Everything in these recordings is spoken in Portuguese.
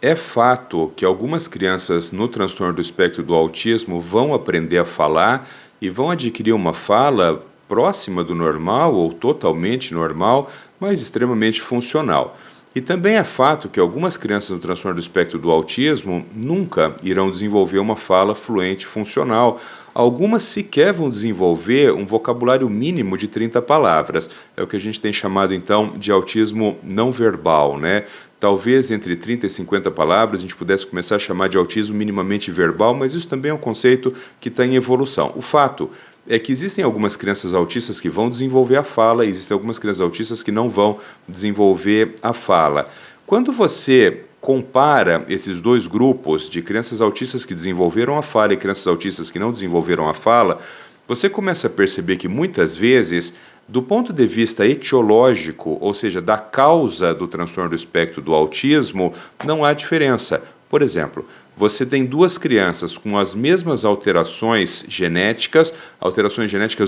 É fato que algumas crianças no transtorno do espectro do autismo vão aprender a falar e vão adquirir uma fala próxima do normal ou totalmente normal, mas extremamente funcional. E também é fato que algumas crianças no transtorno do espectro do autismo nunca irão desenvolver uma fala fluente funcional. Algumas sequer vão desenvolver um vocabulário mínimo de 30 palavras. É o que a gente tem chamado então de autismo não verbal, né? Talvez entre 30 e 50 palavras a gente pudesse começar a chamar de autismo minimamente verbal, mas isso também é um conceito que está em evolução. O fato é que existem algumas crianças autistas que vão desenvolver a fala e existem algumas crianças autistas que não vão desenvolver a fala. Quando você compara esses dois grupos de crianças autistas que desenvolveram a fala e crianças autistas que não desenvolveram a fala, você começa a perceber que muitas vezes, do ponto de vista etiológico, ou seja, da causa do transtorno do espectro do autismo, não há diferença. Por exemplo, você tem duas crianças com as mesmas alterações genéticas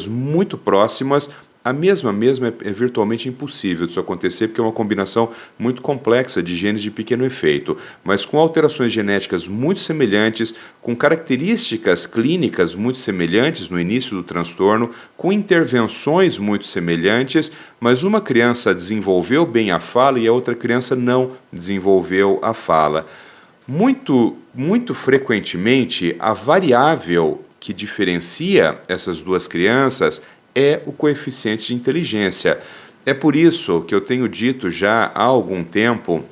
muito próximas. A mesma é virtualmente impossível disso acontecer, porque é uma combinação muito complexa de genes de pequeno efeito, mas com alterações genéticas muito semelhantes, com características clínicas muito semelhantes no início do transtorno, com intervenções muito semelhantes, mas uma criança desenvolveu bem a fala e a outra criança não desenvolveu a fala. Muito frequentemente, a variável que diferencia essas duas crianças é o coeficiente de inteligência. É por isso que eu tenho dito já há algum tempo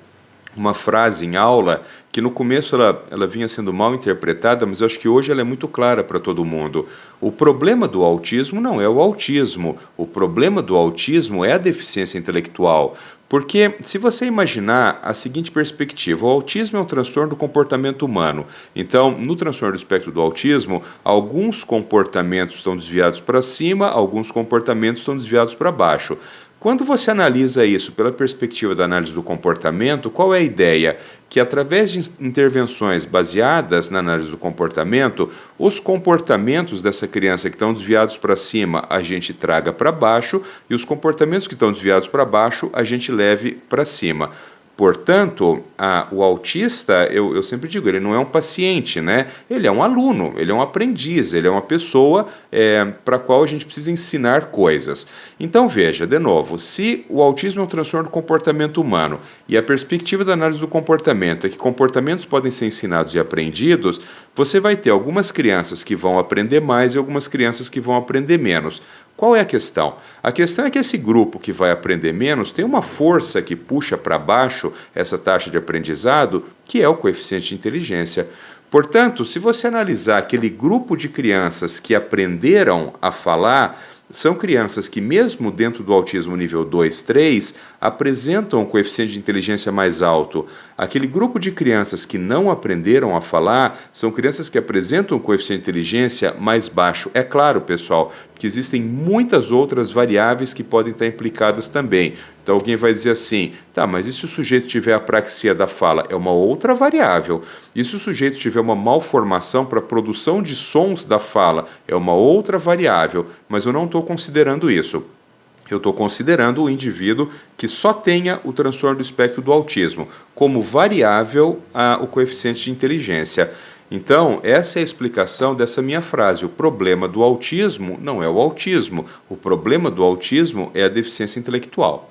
uma frase em aula que no começo ela vinha sendo mal interpretada, mas eu acho que hoje ela é muito clara para todo mundo. O problema do autismo não é o autismo, o problema do autismo é a deficiência intelectual. Porque se você imaginar a seguinte perspectiva, o autismo é um transtorno do comportamento humano. Então, no transtorno do espectro do autismo, alguns comportamentos estão desviados para cima, alguns comportamentos estão desviados para baixo. Quando você analisa isso pela perspectiva da análise do comportamento, qual é a ideia? Que através de intervenções baseadas na análise do comportamento, os comportamentos dessa criança que estão desviados para cima, a gente traga para baixo, e os comportamentos que estão desviados para baixo, a gente leve para cima. Portanto, o autista, eu sempre digo, ele não é um paciente, né? Ele é um aluno, ele é um aprendiz, ele é uma pessoa para a qual a gente precisa ensinar coisas. Então, veja, de novo, se o autismo é um transtorno do comportamento humano e a perspectiva da análise do comportamento é que comportamentos podem ser ensinados e aprendidos, você vai ter algumas crianças que vão aprender mais e algumas crianças que vão aprender menos. Qual é a questão? A questão é que esse grupo que vai aprender menos tem uma força que puxa para baixo essa taxa de aprendizado, que é o coeficiente de inteligência. Portanto, se você analisar aquele grupo de crianças que aprenderam a falar, são crianças que, mesmo dentro do autismo nível 2, 3, apresentam um coeficiente de inteligência mais alto. Aquele grupo de crianças que não aprenderam a falar são crianças que apresentam um coeficiente de inteligência mais baixo. É claro, pessoal, que existem muitas outras variáveis que podem estar implicadas também. Então alguém vai dizer assim, tá, mas e se o sujeito tiver apraxia da fala? É uma outra variável. E se o sujeito tiver uma malformação para a produção de sons da fala? É uma outra variável, mas eu não estou considerando isso. Eu estou considerando o indivíduo que só tenha o transtorno do espectro do autismo como variável o coeficiente de inteligência. Então, essa é a explicação dessa minha frase. O problema do autismo não é o autismo. O problema do autismo é a deficiência intelectual.